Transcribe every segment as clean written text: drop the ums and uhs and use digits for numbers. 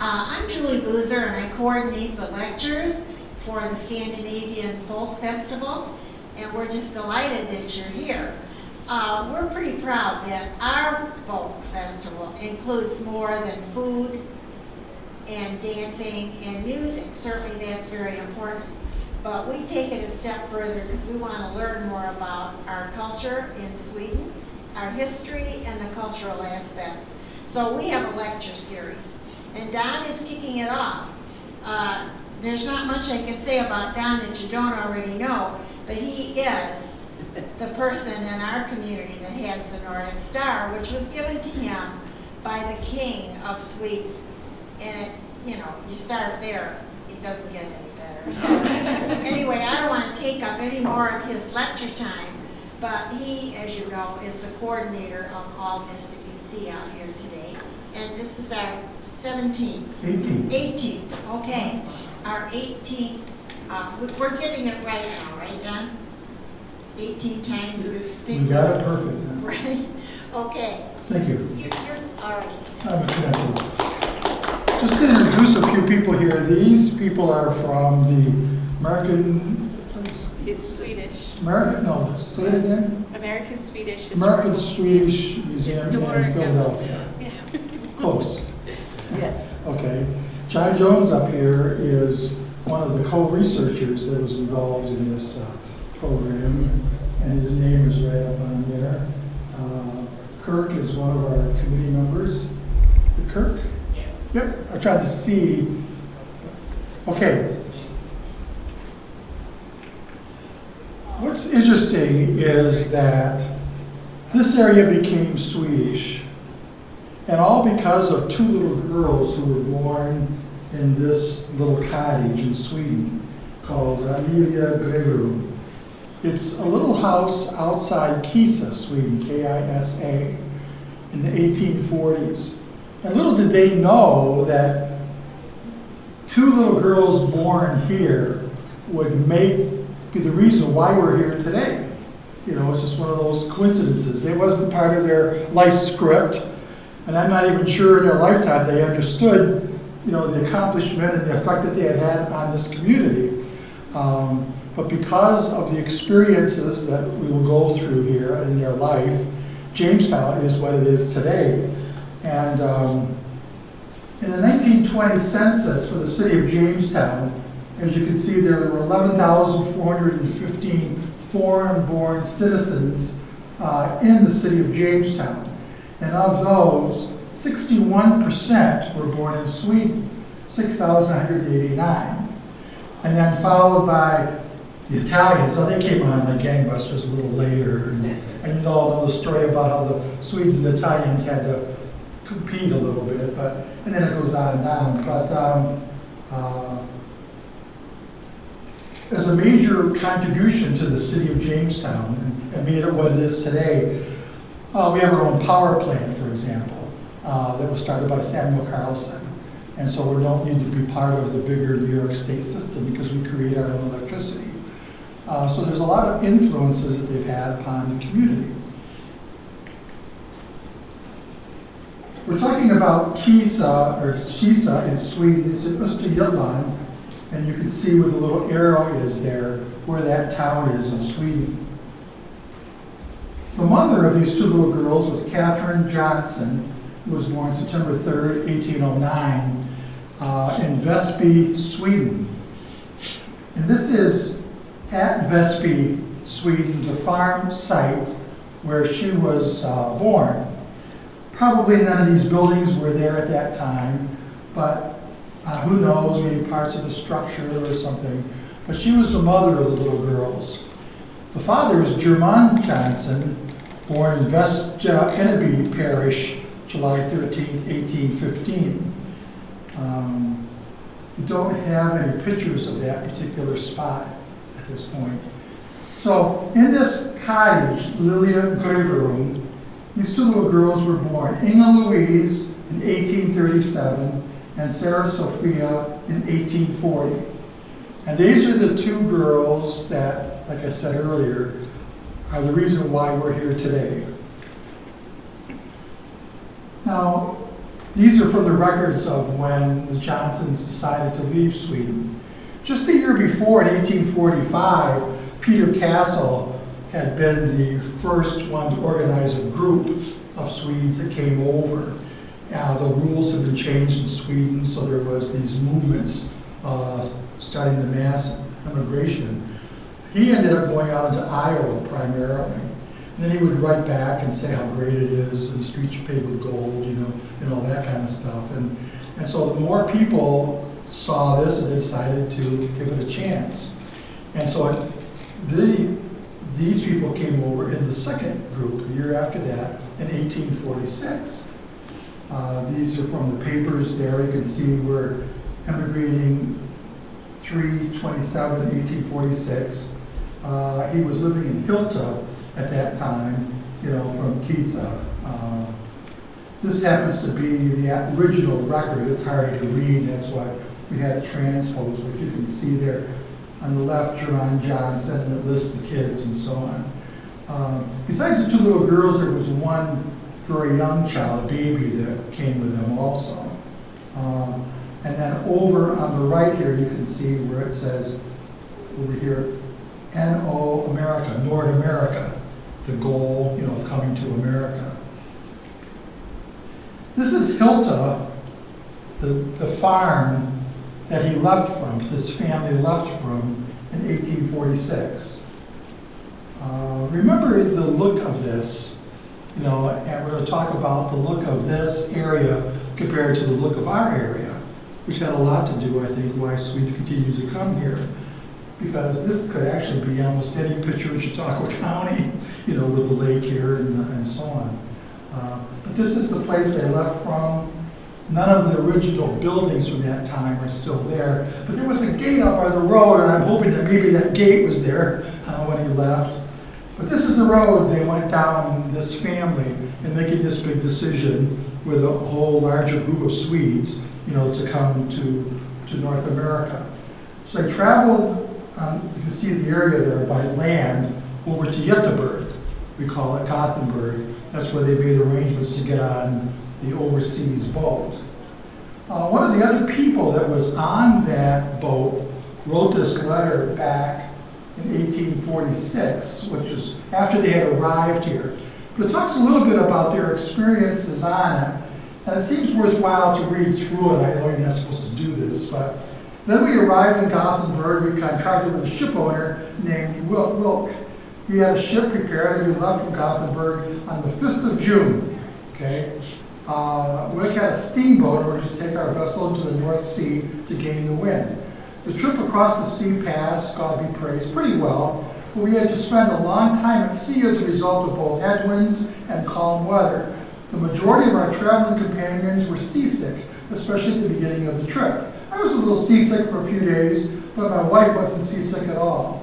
I'm Julie Boozer, and I coordinate the lectures for the Scandinavian Folk Festival, and we're just delighted that you're here. We're pretty proud that our folk festival includes more than food and dancing and music. Certainly that's very important. But we take it a step further because we want to learn more about our culture in Sweden, our history, and the cultural aspects. So we have a lecture series, and Don is kicking it off. There's not much I can say about Don that you don't already know, but he is the person in our community that has the Nordic Star, which was given to him by the King of Sweden. And you start there, it doesn't get any better. So anyway, I don't want to take up any more of his lecture time, but he, as you know, is the coordinator of all this that you see out here today. And this is our 17th. 18th, okay. Our 18th, we're getting it right now, right, Don? 18 times we think. You got it perfect. Huh? Right, okay. Thank you. You're all right. I'm a Just to introduce a few people here, these people are from the American... It's Swedish. No, say it again? American Swedish American Swedish Museum in Philadelphia. Yeah. Close. Yes. Okay. John Jones up here is one of the co-researchers that was involved in this program, and his name is right up on there. Kirk is one of our committee members. Kirk? Yeah. Yep. I tried to see. Okay. What's interesting is that this area became Swedish, and all because of two little girls who were born in this little cottage in Sweden called Amelia Greverum. It's a little house outside Kisa, Sweden, K-I-S-A, in the 1840s. And little did they know that two little girls born here would be the reason why we're here today. It's just one of those coincidences. It wasn't part of their life script, and I'm not even sure in their lifetime they understood, the accomplishment and the effect that they had had on this community. But because of the experiences that we will go through here in their life, Jamestown is what it is today. And in the 1920 census for the city of Jamestown, as you can see, there were 11,415 foreign-born citizens in the city of Jamestown. And of those, 61% were born in Sweden, 6,189. And then followed by the Italians. So they came on like gangbusters a little later. And you all know the story about how the Swedes and the Italians had to compete a little bit. And then it goes on and on. But as a major contribution to the city of Jamestown and made it what it is today, we have our own power plant, for example, that was started by Samuel Carlson. And so we don't need to be part of the bigger New York State system because we create our own electricity. So there's a lot of influences that they've had upon the community. We're talking about Kisa, or Kisa in Sweden. It's in Östergötland, and you can see where the little arrow is there, where that town is in Sweden. The mother of these two little girls was Catherine Johnson, who was born September 3rd, 1809, in Väsby, Sweden. And this is at Väsby, Sweden, the farm site where she was born. Probably none of these buildings were there at that time, but who knows, maybe parts of the structure or something. But she was the mother of the little girls. The father is German Johnson, born in West Eneby Parish, July 13, 1815. We don't have any pictures of that particular spot at this point. So in this cottage, Lilia Greverum, these two little girls were born. Inga Louise in 1837 and Sarah Sophia in 1840. And these are the two girls that, like I said earlier, are the reason why we're here today. Now, These are from the records of when the Johnsons decided to leave Sweden. Just the year before, in 1845, Peter Castle had been the first one to organize a group of Swedes that came over. The rules had been changed in Sweden, so there was these movements starting the mass immigration. He ended up going out into Iowa primarily. And then he would write back and say how great it is, and speech paid with gold, and all that kind of stuff. And so the more people saw this, and they decided to give it a chance. And so these people came over in the second group, the year after that, in 1846. These are from the papers there. You can see we're emigrating 3/27/1846. He was living in Hilta at that time, from Kisa. This happens to be the original record. It's harder to read, that's why we had it transposed, which you can see there on the left, Josephine Johnson, that lists the kids and so on. Besides the two little girls, there was one very young child, a baby, that came with them also. And then over on the right here, you can see where it says, over here, N.O. America, North America, the goal, of coming to America. This is Hilta, the farm that he left from, this family left from in 1846. Remember the look of this, and we're going to talk about the look of this area compared to the look of our area, which had a lot to do, I think, why Swedes continue to come here. Because this could actually be almost any picture in Chautauqua County, with the lake here and so on. But this is the place they left from. None of the original buildings from that time are still there. But there was a gate up by the road, and I'm hoping that maybe that gate was there when he left. But this is the road they went down, this family, in making this big decision with a whole larger group of Swedes, to come to North America. So they traveled, you can see the area there, by land over to Göteborg. We call it Gothenburg. That's where they made arrangements to get on the overseas boat. One of the other people that was on that boat wrote this letter back in 1846, which is after they had arrived here. But it talks a little bit about their experiences on it, and it seems worthwhile to read through it. I know you're not supposed to do this, but then we arrived in Gothenburg. We contracted with a ship owner named Wilk. He had a ship prepared, and we left from Gothenburg on the 5th of June. Okay? Wilk had a steamboat in order to take our vessel into the North Sea to gain the wind. The trip across the sea passed, God be praised, pretty well, but we had to spend a long time at sea as a result of both headwinds and calm weather. The majority of our traveling companions were seasick, especially at the beginning of the trip. I was a little seasick for a few days, but my wife wasn't seasick at all.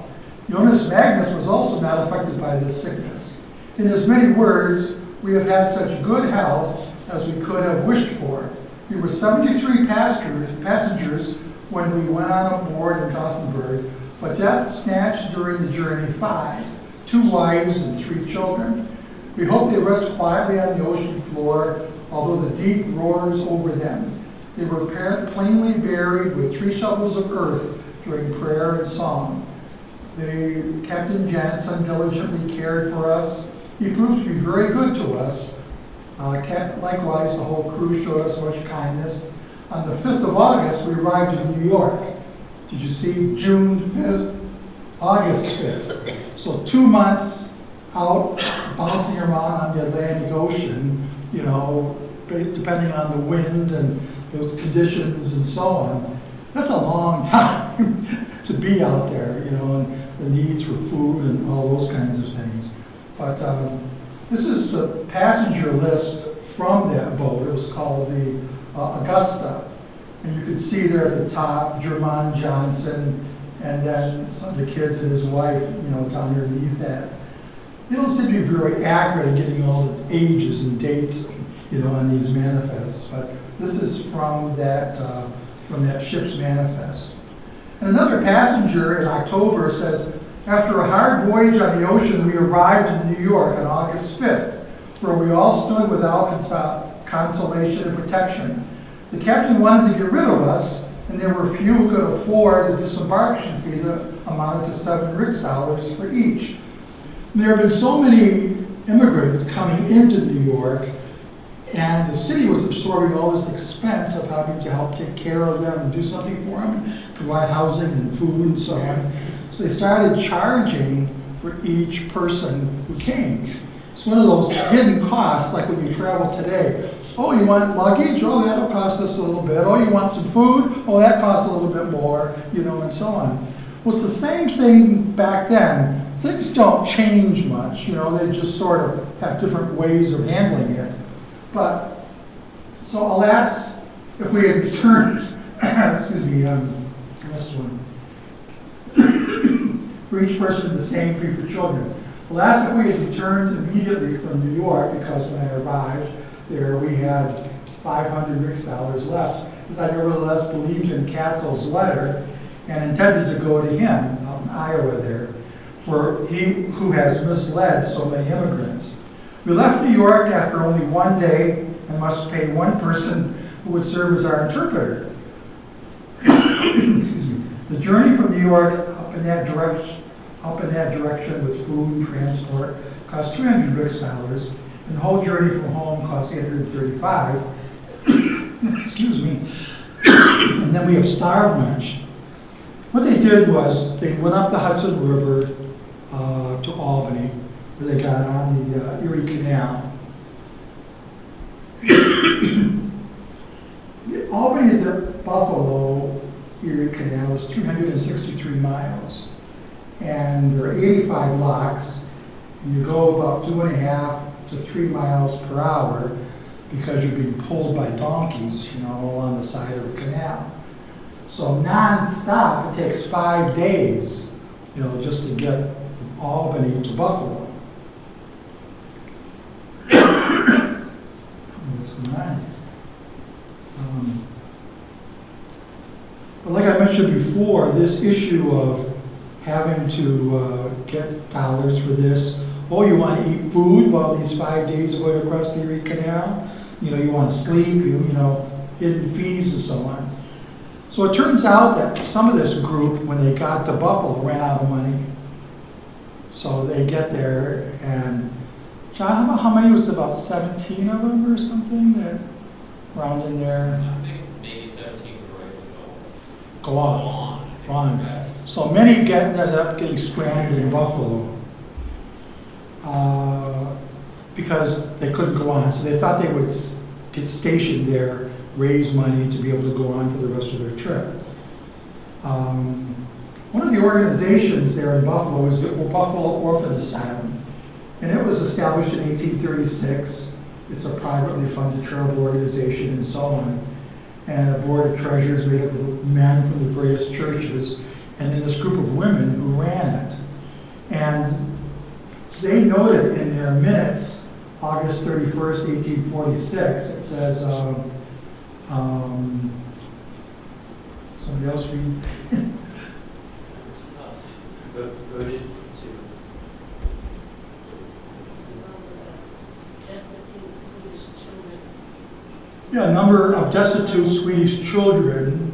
Jonas Magnus was also not affected by this sickness. In as many words, we have had such good health as we could have wished for. We were 73 passengers when we went on board in Gothenburg, but death snatched during the journey 5, 2 wives and 3 children. We hope they rest quietly on the ocean floor, although the deep roars over them. They were plainly buried with 3 shovels of earth during prayer and song. Captain Jansen diligently cared for us. He proved to be very good to us. Likewise, the whole crew showed us much kindness. On the 5th of August, we arrived in New York. Did you see June 5th, August 5th? So 2 months out, bouncing around on the Atlantic Ocean, depending on the wind and those conditions and so on. That's a long time to be out there, and the needs for food and all those kinds of things. But this is the passenger list from that boat. It was called the Augusta. And you can see there at the top, Josephine Johnson, and then some of the kids and his wife, down underneath that. They don't seem to be very accurate in getting all the ages and dates, on these manifests. But this is from that ship's manifest. And another passenger in October says, after a hard voyage on the ocean, we arrived in New York on August 5th, where we all stood without consolation, and protection. The captain wanted to get rid of us, and there were few who could afford the disembarkation fee that amounted to 7 riksdaler for each. There have been so many immigrants coming into New York, and the city was absorbing all this expense of having to help take care of them and do something for them, provide housing and food and so on. So they started charging for each person who came. It's one of those hidden costs, like when you travel today. Oh, you want luggage? Oh, that'll cost us a little bit. Oh, you want some food? Oh, that costs a little bit more, you know, and so on. Well, it's the same thing back then. Things don't change much, you know, they just sort of have different ways of handling it. But, so I'll ask if we had returned, excuse me, this one. For each person, the same fee for children. I'll ask if we had returned immediately from New York, because when I arrived there, we had 500 riksdaler left, because I nevertheless believed in Castle's letter and intended to go to him out in Iowa there, for he who has misled so many immigrants. We left New York after only one day and must pay one person who would serve as our interpreter. Excuse me. The journey from New York up in that direction with food and transport cost 300 riksdaler, and the whole journey from home cost 835. Excuse me. And then we have starved lunch. What they did was they went up the Hudson River to Albany, where they got on the Erie Canal. Albany to Buffalo Erie Canal is 363 miles, and there are 85 locks, and you go about 2.5 to 3 miles per hour because you're being pulled by donkeys, you know, along the side of the canal. So non-stop, it takes 5 days, you know, just to get from Albany to Buffalo. What's going on? But like I mentioned before, this issue of having to get dollars for this. Oh, you want to eat food while these 5 days are going across the Erie Canal? You know, you want to sleep, you know, hidden fees and so on. So it turns out that some of this group, when they got to Buffalo, ran out of money. So they get there, and John, how many was it? About 17 of them or something that round in there? I think maybe 17 were able to Go on. So many ended up getting stranded in Buffalo because they couldn't go on. So they thought they would get stationed there, raise money to be able to go on for the rest of their trip. One of the organizations there in Buffalo is the Buffalo Orphan Asylum, and it was established in 1836. It's a privately funded charitable organization and so on. And a board of treasurers made up of men from the various churches, and then this group of women who ran it. And they noted in their minutes, August 31st, 1846, it says, somebody else read? It's tough. Voted to. Destitute Swedish children. Yeah, a number of destitute Swedish children,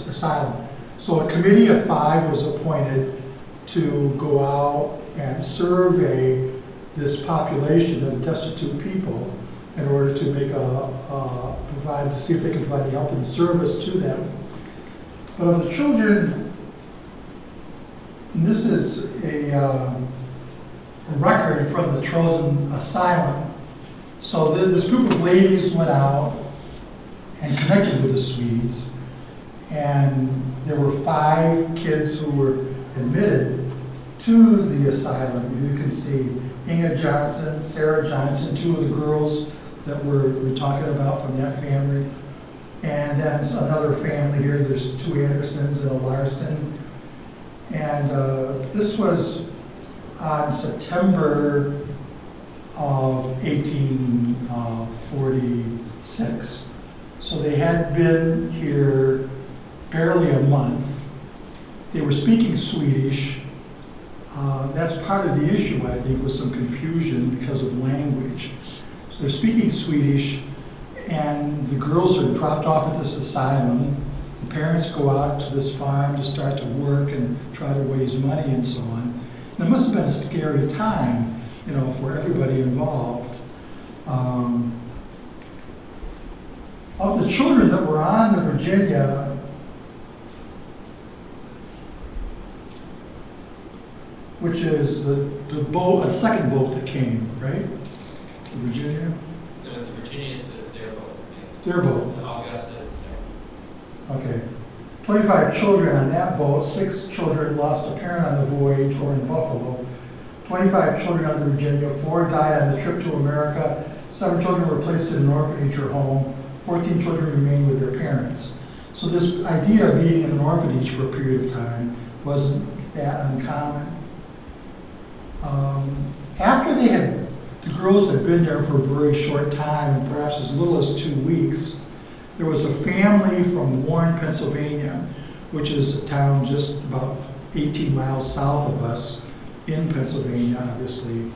asylum. So a committee of 5 was appointed to go out and survey this population of destitute people in order to make to see if they can provide help and service to them. But of the children, and this is a record from the Children Asylum. So this group of ladies went out and connected with the Swedes, and there were 5 kids who were admitted to the asylum. You can see Inga Johnson, Sarah Johnson, 2 of the girls that we're talking about from that family. And then another family here, there's 2 Andersons and a Larson. And this was on September of 1846. So they had been here barely a month. They were speaking Swedish. That's part of the issue, I think, was some confusion because of language. So they're speaking Swedish, and the girls are dropped off at this asylum. The parents go out to this farm to start to work and try to raise money and so on. And it must have been a scary time, you know, for everybody involved. Of the children that were on the Virginia, which is the boat, the second boat that came, right? The Virginia? The Virginia is their boat. Yes. Their boat. The Augusta is the second. Okay. 25 children on that boat, 6 children lost a parent on the voyage or in Buffalo. 25 children on the Virginia, 4 died on the trip to America, 7 children were placed in an orphanage or home, 14 children remained with their parents. So this idea of being in an orphanage for a period of time wasn't that uncommon. After the girls had been there for a very short time, and perhaps as little as 2 weeks, there was a family from Warren, Pennsylvania, which is a town just about 18 miles south of us in Pennsylvania, obviously.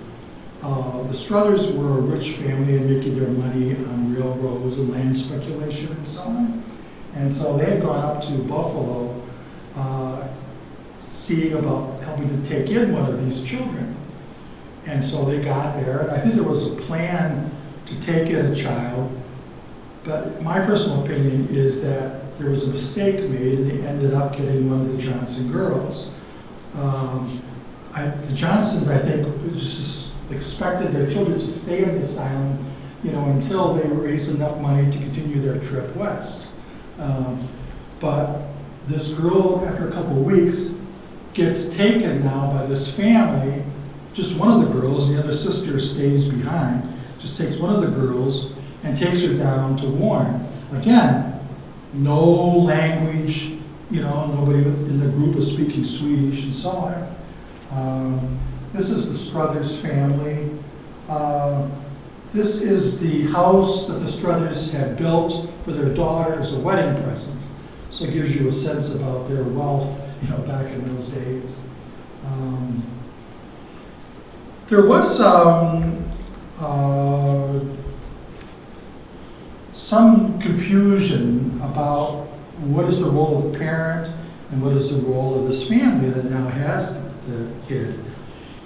The Struthers were a rich family and making their money on railroads and land speculation and so on. And so they had gone up to Buffalo, seeing about helping to take in one of these children. And so they got there, and I think there was a plan to take in a child, but my personal opinion is that there was a mistake made and they ended up getting one of the Johnson girls. The Johnsons, I think, just expected their children to stay in the asylum, you know, until they raised enough money to continue their trip west. But this girl, after a couple of weeks, gets taken now by this family. Just one of the girls, and the other sister stays behind, just takes one of the girls and takes her down to Warren. Again, no language, you know, nobody in the group is speaking Swedish and so on. This is the Struthers family. This is the house that the Struthers had built for their daughter as a wedding present. So it gives you a sense about their wealth, you know, back in those days. There was some confusion about what is the role of the parent and what is the role of this family that now has the kid.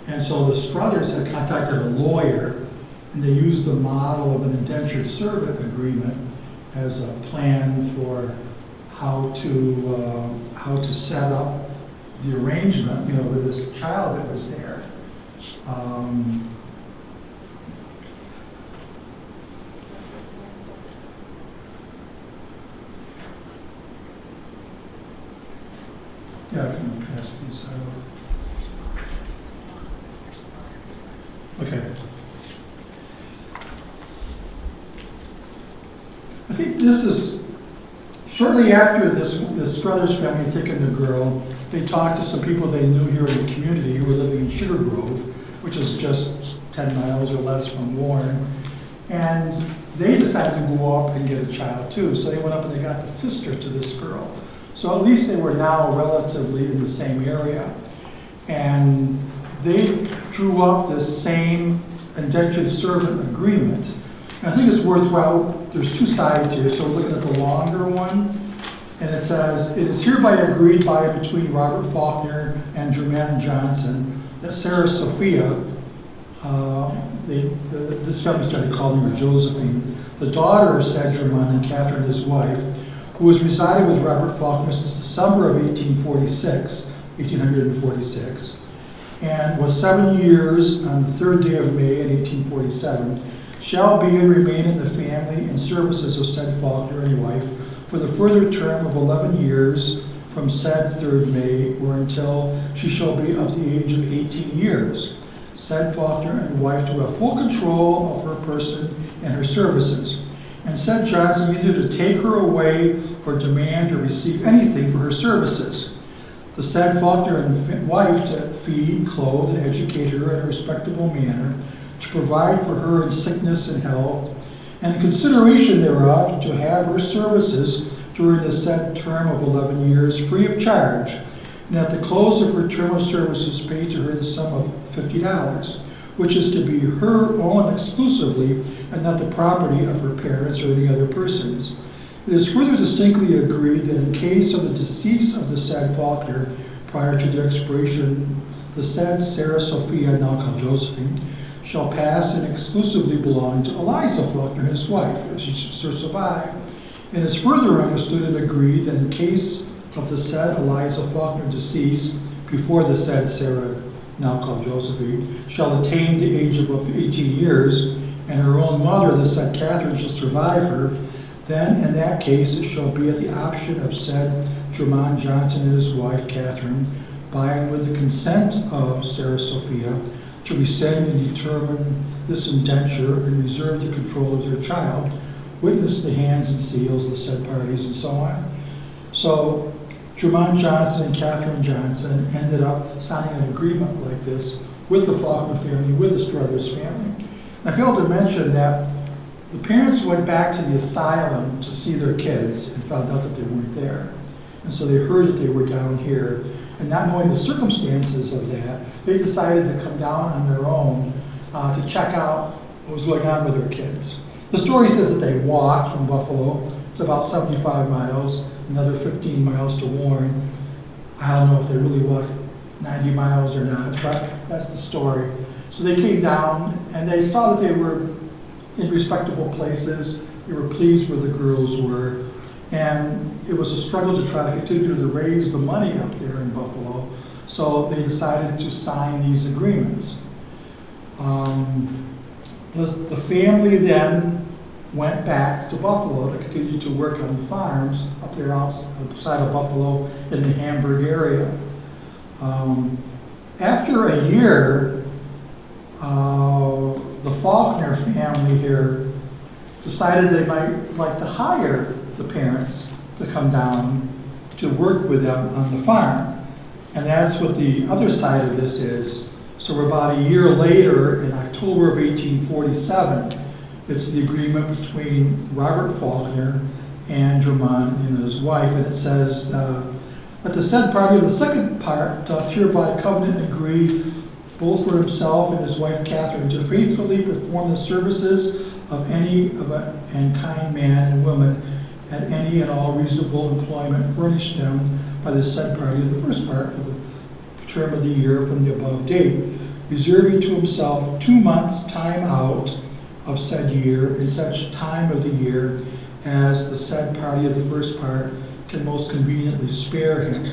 And so the Struthers had contacted a lawyer, and they used the model of an indentured servant agreement as a plan for how to set up the arrangement, you know, with this child that was there. Yeah, I can pass these out. Okay. I think this is shortly after this Struthers family had taken the girl. They talked to some people they knew here in the community who were living in Sugar Grove, which is just 10 miles or less from Warren. And they decided to go up and get a child too. So they went up and they got the sister to this girl. So at least they were now relatively in the same area. And they drew up this same indentured servant agreement. And I think it's worthwhile, there's 2 sides here, so we're looking at the longer one. And it says, it is hereby agreed by and between Robert Faulkner and Josephine Johnson that Sarah Sophia, this family started calling her Josephine, the daughter of said German and Catherine, his wife, who was residing with Robert Faulkner since December of 1846, and was 7 years on the 3rd day of May in 1847, shall be and remain in the family and services of said Faulkner and wife for the further term of 11 years from said 3rd May, or until she shall be of the age of 18 years. Said Faulkner and wife to have full control of her person and her services, and said Johnson either to take her away or demand or receive anything for her services. The said Faulkner and wife to feed, clothe, and educate her in a respectable manner, to provide for her in sickness and health, and in consideration thereof to have her services during the said term of 11 years free of charge, and at the close of her term of services pay to her the sum of $50, which is to be her own exclusively and not the property of her parents or any other persons. It is further distinctly agreed that in case of the decease of the said Faulkner prior to the expiration, the said Sarah Sophia, now called Josephine, shall pass and exclusively belong to Eliza Faulkner, his wife, if she should survive. And is further understood and agreed that in case of the said Eliza Faulkner decease before the said Sarah, now called Josephine, shall attain the age of 18 years, and her own mother, the said Catherine, shall survive her, then in that case it shall be at the option of said Josephine Johnson and his wife Catherine, by and with the consent of Sarah Sophia, to rescind and determine this indenture and reserve the control of their child, witness the hands and seals of the said parties, and so on. So Josephine Johnson and Catherine Johnson ended up signing an agreement like this with the Faulkner family, with the Struthers family. I failed to mention that the parents went back to the asylum to see their kids and found out that they weren't there. And so they heard that they were down here. And not knowing the circumstances of that, they decided to come down on their own to check out what was going on with their kids. The story says that they walked from Buffalo. It's about 75 miles, another 15 miles to Warren. I don't know if they really walked 90 miles or not, but that's the story. So they came down and they saw that they were in respectable places. They were pleased where the girls were. And it was a struggle to try to continue to raise the money up there in Buffalo. So they decided to sign these agreements. The family then went back to Buffalo to continue to work on the farms up there outside of Buffalo in the Hamburg area. After a year, the Faulkner family here decided they might like to hire the parents to come down to work with them on the farm. And that's what the other side of this is. So about a year later, in October of 1847, it's the agreement between Robert Faulkner and Josephine and his wife, and it says, "But the said party of the second part doth hereby covenant and agree, both for himself and his wife Catherine, to faithfully perform the services of any of and kind man and woman at any and all reasonable employment furnished them by the said party of the first part for the term of the year from the above date, reserving to himself 2 months' time out of said year in such time of the year as the said party of the first part can most conveniently spare him.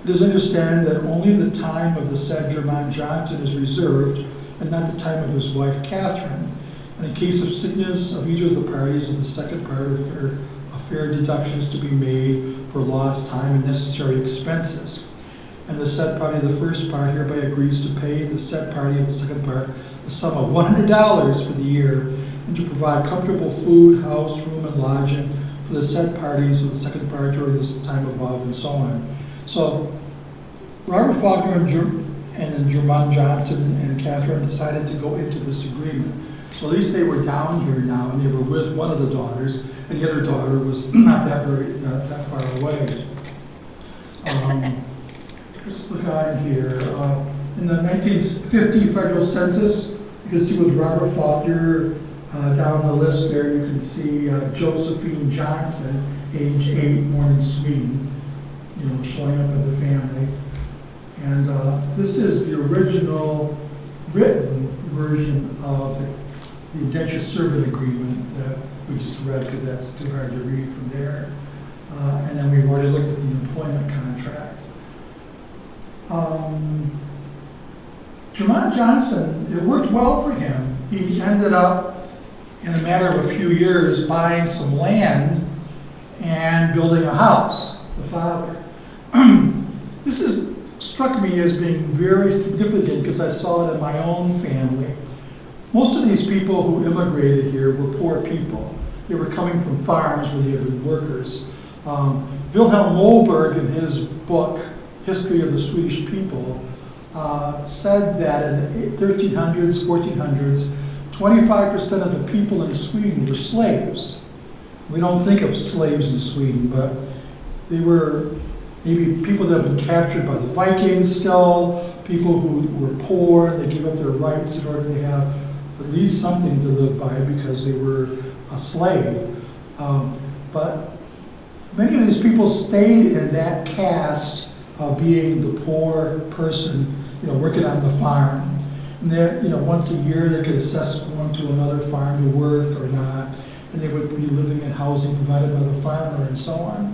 It is understood that only the time of the said Josephine Johnson is reserved, and not the time of his wife Catherine. And in case of sickness of either of the parties of the second part, fair deductions to be made for lost time and necessary expenses. And the said party of the first part hereby agrees to pay the said party of the second part the sum of $100 for the year, and to provide comfortable food, house, room, and lodging for the said parties of the second part during this time above, and so on. So Robert Faulkner and Josephine Johnson and Catherine decided to go into this agreement. So at least they were down here now, and they were with one of the daughters, and the other daughter was not that far away. Let's look on here. In the 1950 federal census, you can see with Robert Faulkner down the list there. You can see Josephine Johnson, age 8, born in Sweden. Showing up with the family. And this is the original written version of the indenture servant agreement that we just read, because that's too hard to read from there. And then we've already looked at the employment contract. Josephine Johnson, it worked well for him. He ended up, in a matter of a few years, buying some land and building a house, the father. This struck me as being very significant because I saw it in my own family. Most of these people who immigrated here were poor people. They were coming from farms where they had been workers. Wilhelm Moberg, in his book, History of the Swedish People, said that in the 1300s, 1400s, 25% of the people in Sweden were slaves. We don't think of slaves in Sweden, but they were maybe people that have been captured by the Vikings still, people who were poor, they gave up their rights in order to have at least something to live by because they were a slave. But many of these people stayed in that caste of being the poor person, working on the farm. And then, once a year they could assess going to another farm to work or not, and they would be living in housing provided by the farmer and so on.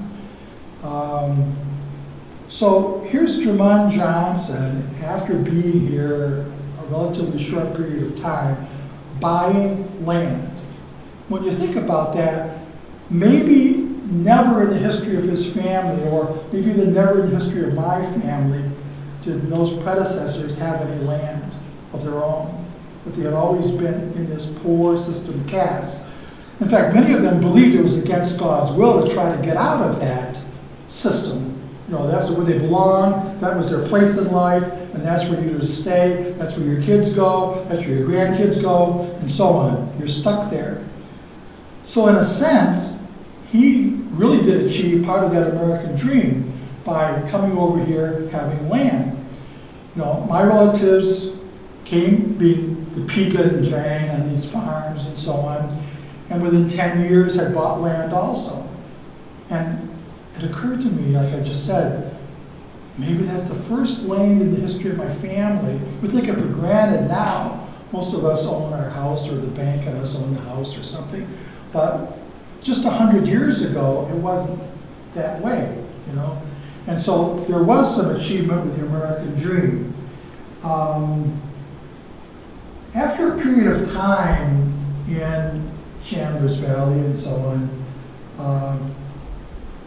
So here's Josephine Johnson, after being here a relatively short period of time, buying land. When you think about that, maybe never in the history of his family, or maybe never in the history of my family, did those predecessors have any land of their own. But they had always been in this poor system caste. In fact, many of them believed it was against God's will to try to get out of that system. That's where they belong, that was their place in life, and that's where you're to stay, that's where your kids go, that's where your grandkids go, and so on. You're stuck there. So in a sense, he really did achieve part of that American dream by coming over here, having land. My relatives came, being the Pika and Drang on these farms and so on, and within 10 years had bought land also. And it occurred to me, like I just said, maybe that's the first land in the history of my family. We take it for granted now. Most of us own our house, or the bank and us own the house or something. But just 100 years ago, it wasn't that way, And so there was some achievement with the American dream. After a period of time in Chandler's Valley and so on,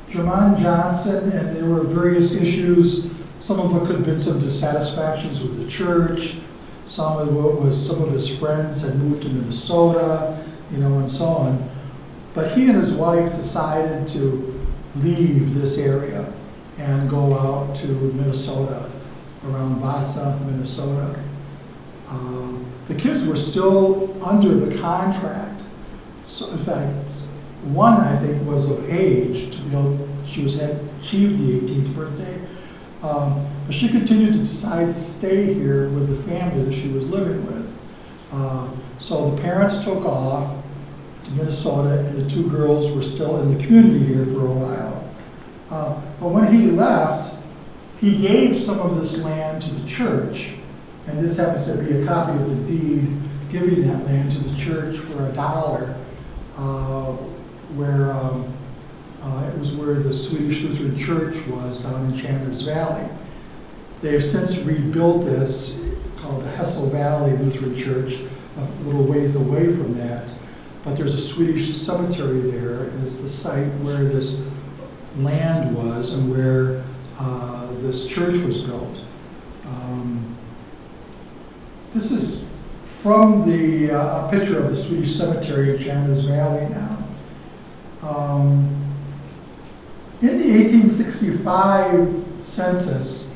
Josephine Johnson, and there were various issues. Some of it could have been some dissatisfactions with the church. Some of it was some of his friends had moved to Minnesota, and so on. But he and his wife decided to leave this area and go out to Minnesota, around Vasa, Minnesota. The kids were still under the contract. So in fact, one, I think, was of age to had achieved the 18th birthday, but she continued to decide to stay here with the family that she was living with. So the parents took off to Minnesota, and the two girls were still in the community here for a while. But when he left, he gave some of this land to the church, and this happens to be a copy of the deed giving that land to the church for $1, where it was where the Swedish Lutheran Church was down in Chandler's Valley. They have since rebuilt this, called the Hessel Valley Lutheran Church, a little ways away from that. But there's a Swedish cemetery there, and it's the site where this land was and where this church was built. This is from the a picture of the Swedish cemetery in Chandler's Valley now. In the 1865 census,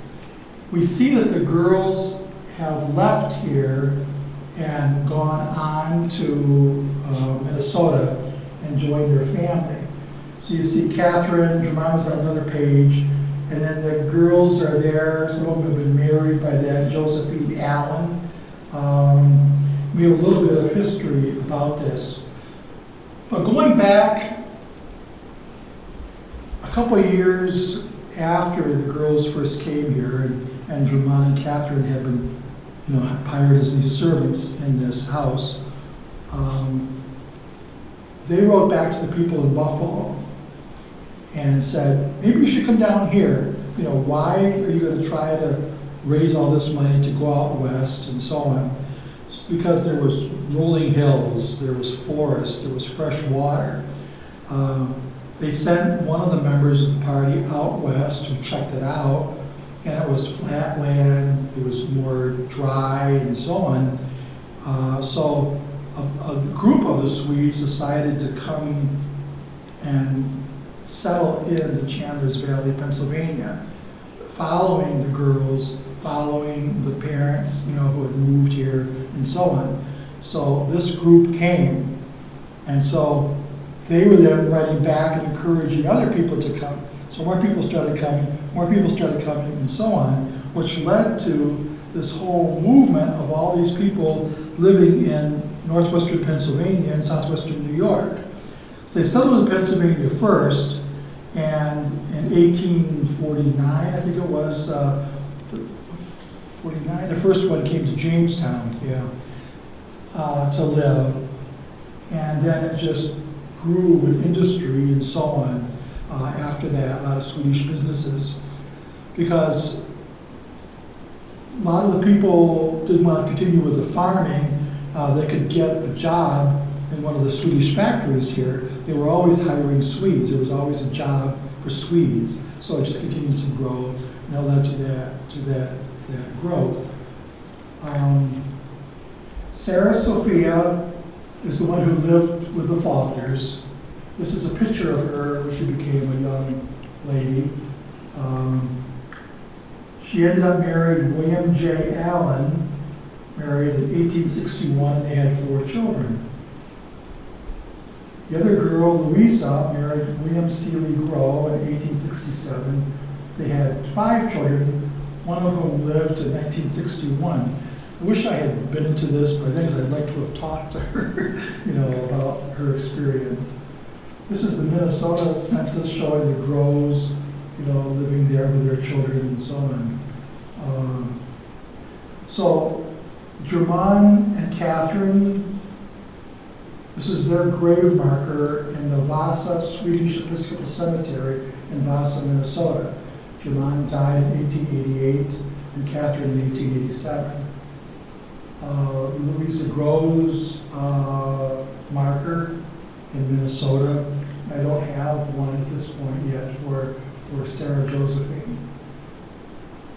we see that the girls have left here and gone on to Minnesota and joined their family. So you see Catherine, Josephine was on another page, and then the girls are there. Some of them have been married by that Josephine Allen. We have a little bit of history about this. But going back a couple of years after the girls first came here, and Josephine and Catherine had been hired as these servants in this house, they wrote back to the people in Buffalo and said, maybe you should come down here. Why are you going to try to raise all this money to go out west and so on? Because there was rolling hills, there was forest, there was fresh water. They sent one of the members of the party out west who checked it out, and it was flat land, it was more dry and so on. So a group of the Swedes decided to come and settle in the Chandler's Valley, Pennsylvania, following the girls, following the parents, who had moved here and so on. So this group came, and so they were then writing back and encouraging other people to come. So more people started coming. more people started coming and so on, which led to this whole movement of all these people living in Northwestern Pennsylvania and Southwestern New York. They settled in Pennsylvania first, and in 1849, I think it was, 49, the first one came to Jamestown, to live. And then it just grew with industry and so on after that, a lot of Swedish businesses. Because a lot of the people didn't want to continue with the farming, they could get a job in one of the Swedish factories here. They were always hiring Swedes. There was always a job for Swedes. So it just continued to grow, and it led to that growth. Sarah Sophia is the one who lived with the Faulkners. This is a picture of her when she became a young lady. She ended up married William J. Allen, married in 1861, and they had 4 children. The other girl, Louisa, married William Seeley Grow in 1867. They had 5 children, one of whom lived to 1961. I wish I had been into this, but I think I'd like to have talked to her, about her experience. This is the Minnesota census showing the Grows, living there with their children and so on. So, German and Catherine, this is their grave marker in the Vasa Swedish Episcopal Cemetery in Vasa, Minnesota. German died in 1888 and Catherine in 1887. Louisa Groves marker in Minnesota. I don't have one at this point yet for Sarah Josephine.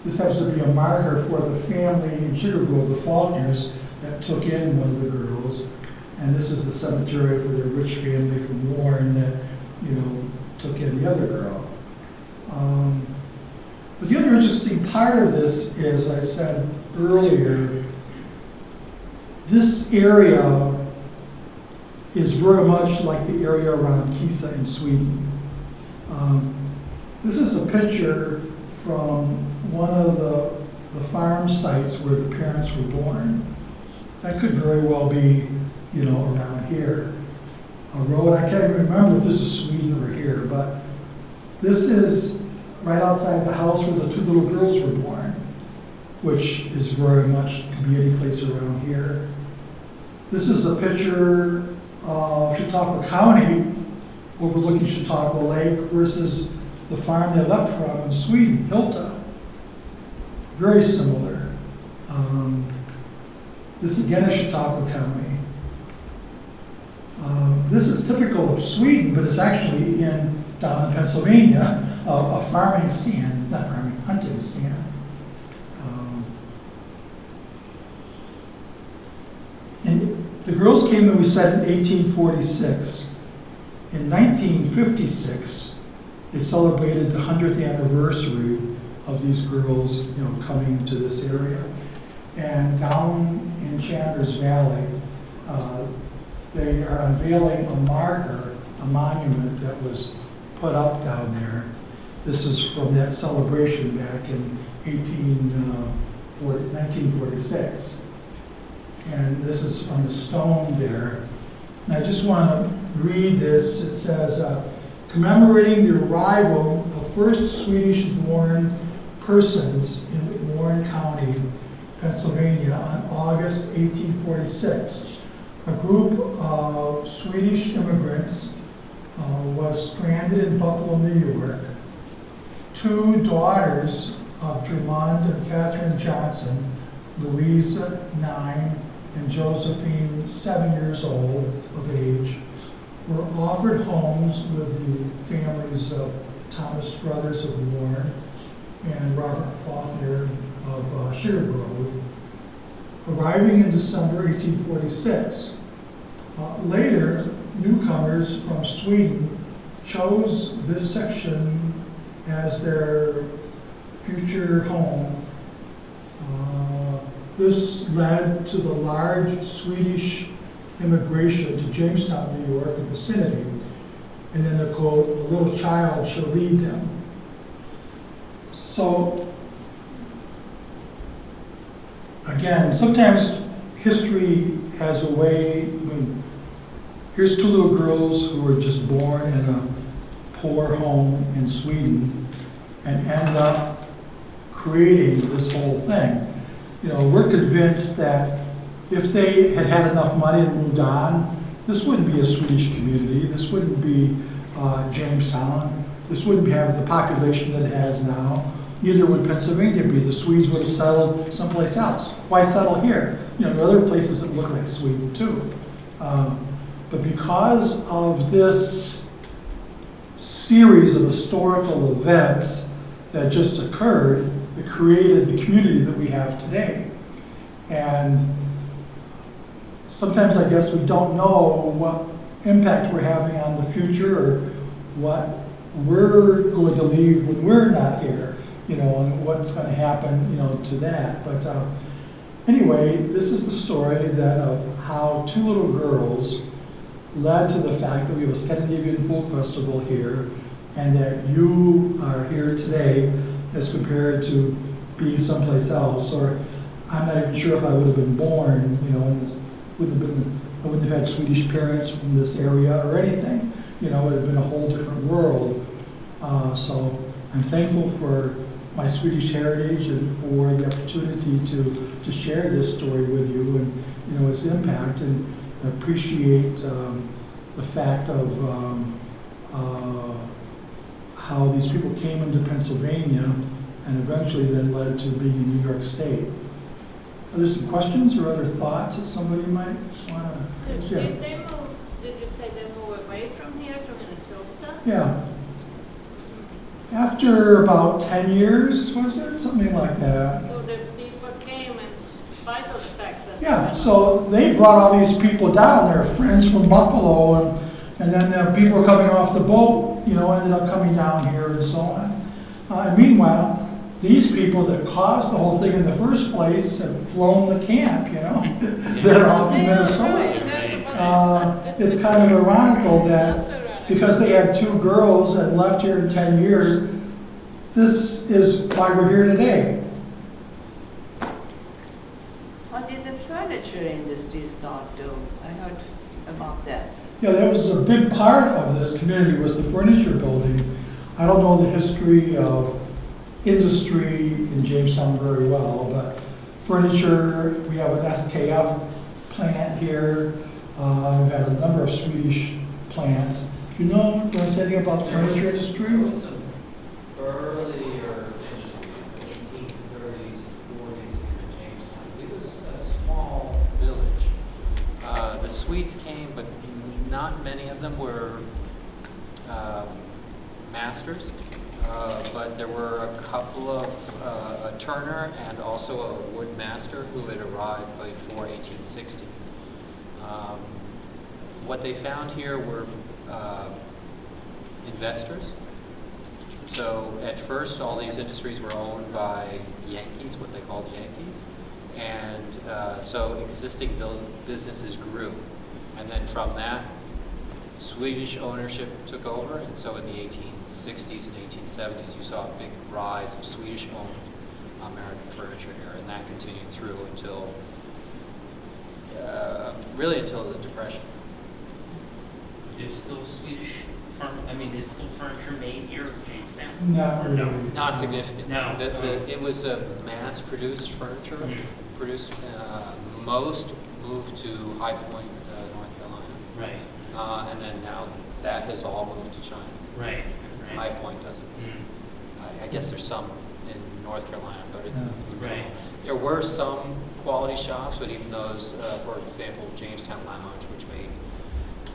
This happens to be a marker for the family in Sugar Grove, the Faulkners, that took in one of the girls. And this is the cemetery for the rich family from Warren that, took in the other girl. But the other interesting part of this is, I said earlier, this area is very much like the area around Kisa in Sweden. This is a picture from one of the farm sites where the parents were born. That could very well be, around here. A road, I can't even remember if this is Sweden or here, but this is right outside the house where the 2 little girls were born, which is very much, could be any place around here. This is a picture of Chautauqua County overlooking Chautauqua Lake versus the farm they left from in Sweden, Hilta. Very similar. This again is Chautauqua County. This is typical of Sweden, but it's actually down in Pennsylvania, a farming stand, not farming, hunting stand. And the girls came, that we said, in 1846. In 1956, they celebrated the 100th anniversary of these girls, coming to this area. And down in Chandler's Valley, they are unveiling a marker, a monument that was put up down there. This is from that celebration back in 1946. And this is on the stone there. And I just want to read this. It says, commemorating the arrival of first Swedish-born persons in Warren County, Pennsylvania on August 1846. A group of Swedish immigrants was stranded in Buffalo, New York. 2 daughters of Germond and Catherine Johnson, Louisa, 9, and Josephine, 7 years old of age, were offered homes with the families of Thomas Struthers of Warren and Robert Faulkner of Sugar Grove, arriving in December 1846. Later, newcomers from Sweden chose this section as their future home. This led to the large Swedish immigration to Jamestown, New York, and vicinity. And then the quote, "a little child shall lead them." So, again, sometimes history has a way, I mean, here's two little girls who were just born in a poor home in Sweden and end up creating this whole thing. You know, we're convinced that if they had had enough money and moved on, this wouldn't be a Swedish community, this wouldn't be Jamestown, this wouldn't have the population that it has now. Neither would Pennsylvania be. The Swedes would have settled someplace else. Why settle here? You know, there are other places that look like Sweden too. But because of this series of historical events that just occurred, it created the community that we have today. And sometimes I guess we don't know what impact we're having on the future or what we're going to leave when we're not here, you know, and what's going to happen, you know, to that. But anyway, this is the story that of how two little girls led to the fact that we have a Scandinavian Folk Festival here and that you are here today as compared to being someplace else. Or I'm not even sure if I would have been born, you know, in this, I wouldn't have had Swedish parents from this area or anything. You know, it would have been a whole different world. So I'm thankful for my Swedish heritage and for the opportunity to share this story with you and, you know, its impact, and appreciate the fact of how these people came into Pennsylvania and eventually then led to being in New York State. Are there some questions or other thoughts that somebody might want to share? Did they move, did you say they moved away from here, from Minnesota? Yeah. After about 10 years, was it? Something like that. So the people came in spite of the fact that. Yeah, so they brought all these people down, their friends from Buffalo, and then the people were coming off the boat, you know, ended up coming down here and so on. And meanwhile, these people that caused the whole thing in the first place have flown the camp, you know? They're off in Minnesota. It's kind of ironical that because they had two girls and left here in 10 years, this is why we're here today. What did the furniture industry start though? I heard about that. Yeah, that was a big part of this community, was the furniture building. I don't know the history of industry in Jamestown very well, but furniture, we have an SKF plant here. We've had a number of Swedish plants. Do you know anything about furniture industry? There was some earlier industry, the 1830s and 40s here in Jamestown. It was a small village. The Swedes came, but not many of them were masters. But there were a couple of, a turner and also a wood master who had arrived before 1860. What they found here were investors. So at first, all these industries were owned by Yankees, what they called Yankees. And so existing businesses grew. And then from that, Swedish ownership took over. And so in the 1860s and 1870s, you saw a big rise of Swedish-owned American furniture here. And that continued through until, really until the Depression. There's still Swedish there's still furniture made here in Jamestown? Not really. No. Not significant. No. It was a mass-produced furniture. Produced, most moved to High Point, North Carolina. Right. And then now that has all moved to China. Right. High Point doesn't. I guess there's some in North Carolina, but it's moved Right. on. There were some quality shops, but even those, for example, Jamestown Lounge, which made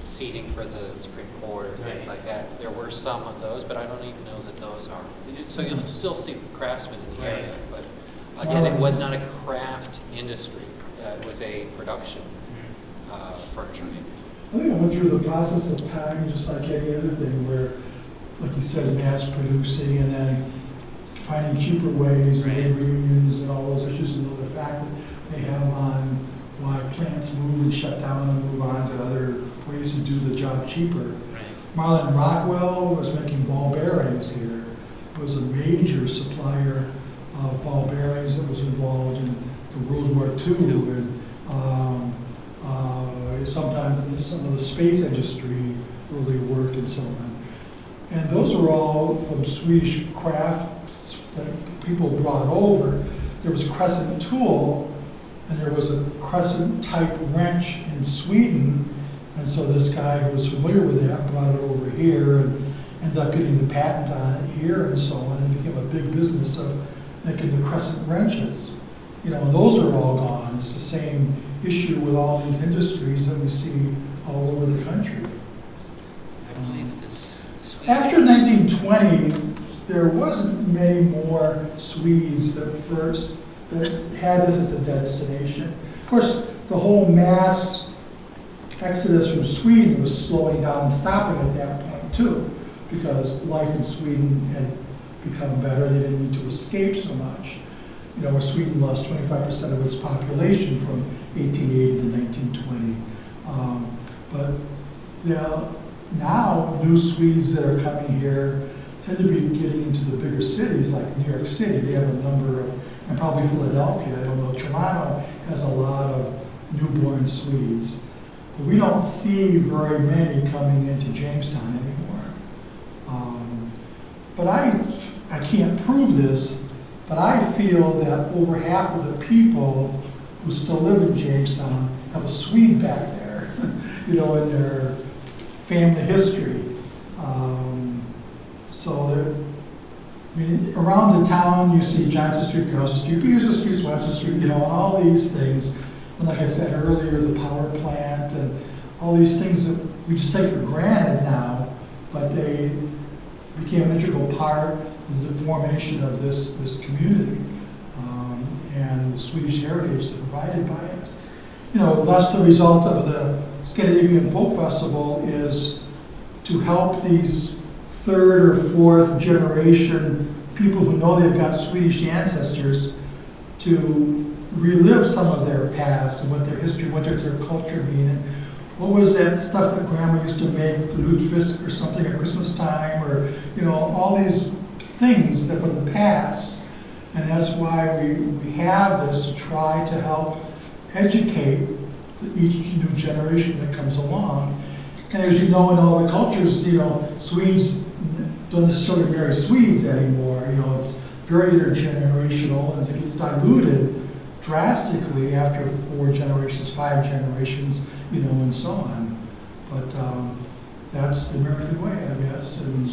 seating for the Supreme Court or things like that. There were some of those, but I don't even know that those are. So you'll still see craftsmen in the area, but again, it was not a craft industry. It was a production furniture maker. I think I went through the process of time just like any other thing where, like you said, mass producing and then finding cheaper ways, labor unions and all those issues, and the fact that they have on why plants move and shut down and move on to other ways to do the job cheaper. Right. Marlon Rockwell was making ball bearings here, was a major supplier of ball bearings that was involved in the World War II, and sometimes some of the space industry really worked and so on. And those were all from Swedish crafts that people brought over. There was crescent tool, and there was a crescent type wrench in Sweden. And so this guy who was familiar with that brought it over here and ended up getting the patent on it here and so on, and became a big business of making the crescent wrenches. You know, and those are all gone. It's the same issue with all these industries that we see all over the country. I believe this. After 1920, there wasn't many more Swedes that had this as a destination. Of course, the whole mass exodus from Sweden was slowing down and stopping at that point too, because life in Sweden had become better. They didn't need to escape so much. You know, where Sweden lost 25% of its population from 1880 to 1920. But now, new Swedes that are coming here tend to be getting into the bigger cities like New York City. They have a number of, and probably Philadelphia, I don't know, Toronto has a lot of newborn Swedes. But we don't see very many coming into Jamestown anymore. But I can't prove this, but I feel that over half of the people who still live in Jamestown have a Swede back there, you know, in their family history. Around the town, you see Johnson Street, Carlson Street, Beasley Street, Swanson Street, you know, and all these things. And like I said earlier, the power plant and all these things that we just take for granted now, but they became an integral part of the formation of this community and the Swedish heritage that provided by it. You know, thus the result of the Scandinavian Folk Festival is to help these third or fourth generation people who know they've got Swedish ancestors to relive some of their past and what their history, what does their culture mean. And what was that stuff that Grandma used to make, Lutfisk or something at Christmas time, or, you know, all these things that from the past. And that's why we have this to try to help educate each new generation that comes along. And as you know, in all the cultures, you know, Swedes don't necessarily marry Swedes anymore. You know, it's very intergenerational, and it gets diluted drastically after 4 generations, 5 generations, you know, and so on. But that's the American way, I guess. And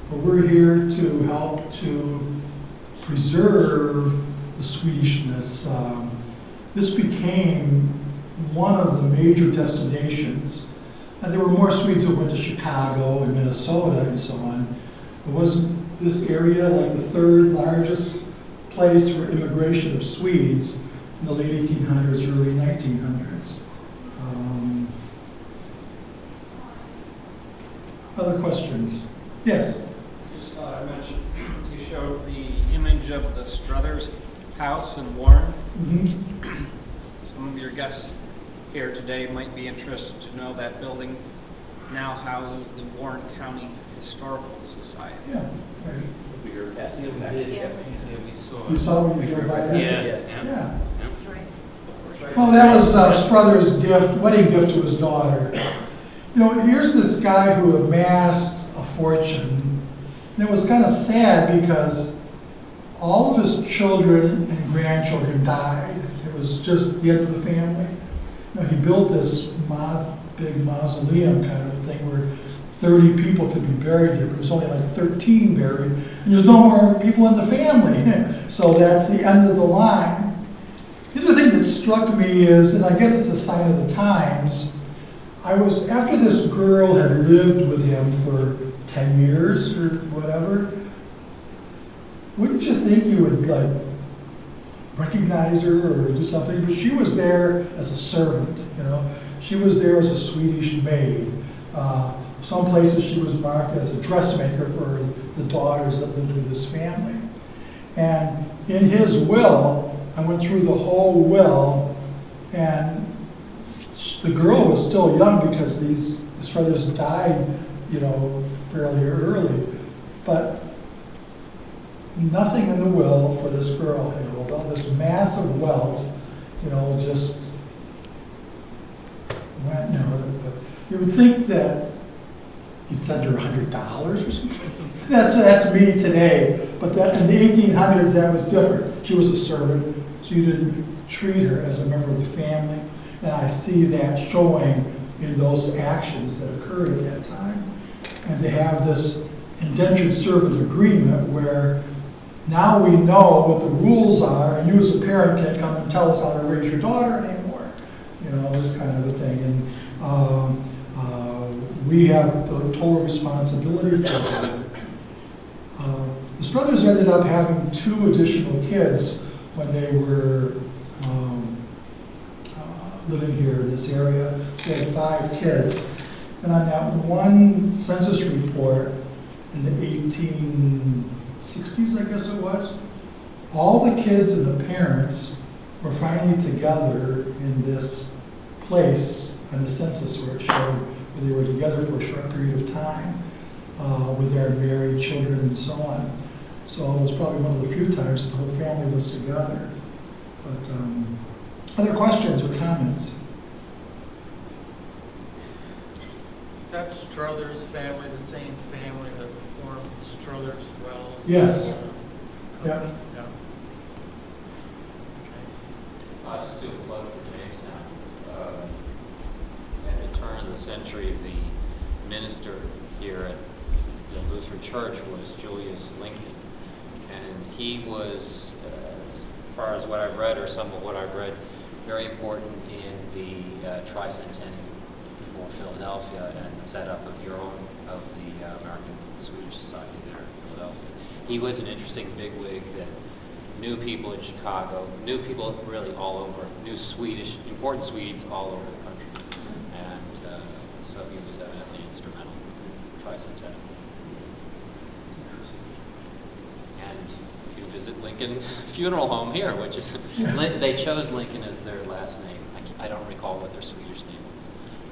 but we're here to help to preserve the Swedishness. This became one of the major destinations. And there were more Swedes who went to Chicago and Minnesota and so on. But wasn't this area like the 3rd largest place for immigration of Swedes in the late 1800s, early 1900s? Other questions? Yes? Just thought I mentioned, you showed the image of the Struthers house in Warren. Mm-hmm. Some of your guests here today might be interested to know that building now houses the Warren County Historical Society. Yeah. Right. We were passing it back. Yeah. Yeah, we saw You it. saw when you drove by Yeah, yesterday? yeah. Yeah. That's right. Well, that was Struthers' gift, wedding gift to his daughter. You know, here's this guy who amassed a fortune. And it was kind of sad because all of his children and grandchildren died. It was just the end of the family. You know, he built this big mausoleum kind of thing where 30 people could be buried there, but there was only like 13 buried. And there's no more people in the family. So that's the end of the line. The other thing that struck me is, and I guess it's a sign of the times, after this girl had lived with him for 10 years or whatever, wouldn't you think you would like recognize her or do something? But she was there as a servant, you know. She was there as a Swedish maid. Some places she was marked as a dressmaker for the daughters that lived with his family. And in his will, I went through the whole will, and the girl was still young because his brothers died, you know, fairly early. But nothing in the will for this girl, Harold, all this massive wealth, just went, you would think that you'd send her $100 or something. That's me today, but that in the 1800s, that was different. She was a servant, so you didn't treat her as a member of the family, and I see that showing in those actions that occurred at that time. And to have this indentured servant agreement where now we know what the rules are, and you as a parent can't come and tell us how to raise your daughter anymore, this kind of a thing. And we have the total responsibility for her. The Struthers ended up having 2 additional kids when they were living here in this area. They had 5 kids. And on that one census report in the 1860s, I guess it was, all the kids and the parents were finally together in this place on the census where it showed where they were together for a short period of time with their married children and so on. So it was probably one of the few times that the whole family was together. But other questions or comments? Is that Struthers family the same family that formed Struthers Well? Yes. Yeah. Yeah. I'll just do a plug for Jamestown. At the turn of the century, the minister here at the Lutheran Church was Julius Lincoln. And he was, as far as what I've read, or some of what I've read, very important in the tricentennial for Philadelphia and the setup of of the American Swedish Society there in Philadelphia. He was an interesting bigwig that knew people in Chicago, knew people really all over, knew important Swedes all over the country. And so he was evidently instrumental in the tricentennial. And if you visit Lincoln Funeral Home here, which is, they chose Lincoln as their last name. I don't recall what their Swedish name was,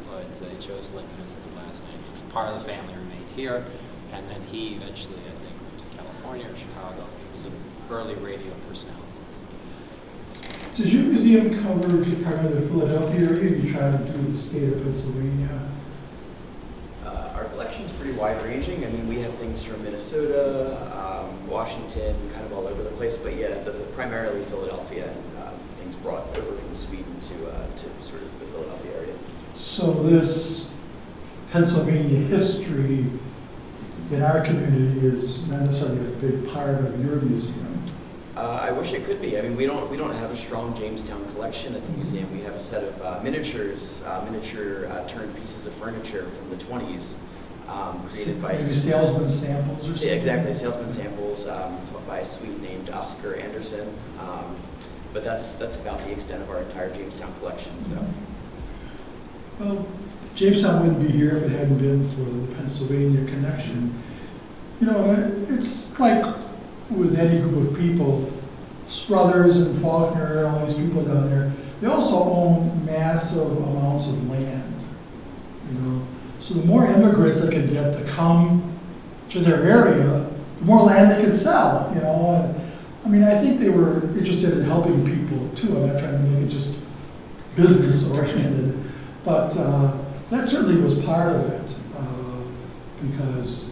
but they chose Lincoln as their last name. It's part of the family remained here, and then he eventually, I think, went to California or Chicago. He was an early radio personality. Does your museum cover primarily the Philadelphia area, or you try to do the state of Pennsylvania? Our collection's pretty wide-ranging. I mean, we have things from Minnesota, Washington, kind of all over the place. But yeah, primarily Philadelphia, and things brought over from Sweden to sort of the Philadelphia area. So this Pennsylvania history in our community is not necessarily a big part of your museum. I wish it could be. I mean, we don't have a strong Jamestown collection at the museum. We have a set of miniature turned pieces of furniture from the 20s, created by maybe salesman samples or something? Yeah, exactly, salesman samples by a Swede named Oscar Anderson. But that's about the extent of our entire Jamestown collection. So. Well, Jamestown wouldn't be here if it hadn't been for the Pennsylvania connection. It's like with any group of people, Struthers and Faulkner and all these people down there, they also own massive amounts of land. So the more immigrants they could get to come to their area, the more land they could sell. And, I think they were interested in helping people too. I'm not trying to make it just business oriented, but that certainly was part of it because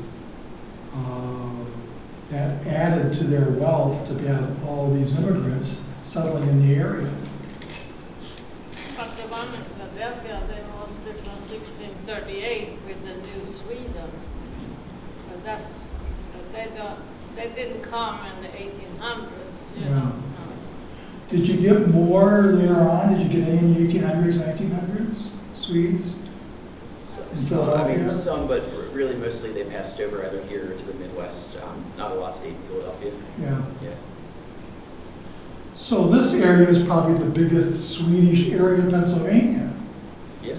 that added to their wealth to have all these immigrants settling in the area. But the one in Philadelphia, they mostly from 1638 with the New Sweden. But they didn't come in the 1800s, you Yeah. know. Did you get more later on? Did you get any in the 1800s, 1900s? Swedes? Some, but really mostly they passed over either here or to the Midwest. Not a lot stayed in Philadelphia. Yeah. Yeah. So this area is probably the biggest Swedish area in Pennsylvania. Yeah.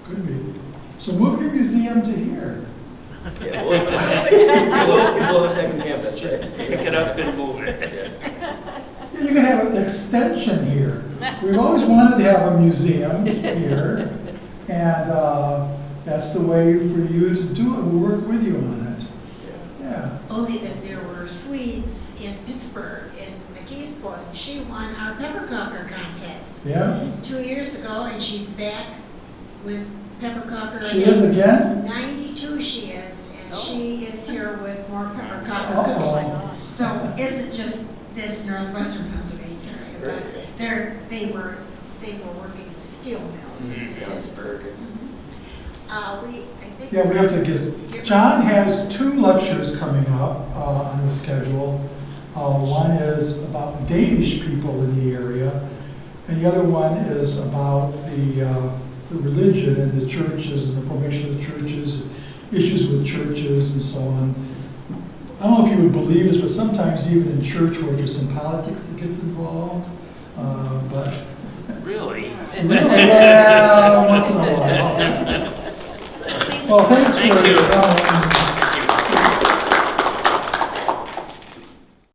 Could be. So move your museum to here. Yeah. We'll have a second campus, right? Pick it up and move it. Yeah. You can have an extension here. We've always wanted to have a museum here, and that's the way for you to do it. We'll work with you on it. Yeah. only that there were Swedes in Pittsburgh, in McKeesport. She won our peppercocker contest Yeah? 2 years ago, and she's back with peppercocker. She is again? 92 she is, and she is here with more peppercocker Uh-oh. cookies. So isn't just this Northwestern Pennsylvania area, but they were working in the steel mills in Pittsburgh. I think. Yeah, we have to get, John has 2 lectures coming up on the schedule. One is about Danish people in the area, and the other one is about the religion and the churches and the formation of the churches, issues with churches and so on. I don't know if you would believe this, but sometimes even in church work, there's some politics that gets involved, but. Really? Yeah, once in a while. Well, thanks for Thank you. coming.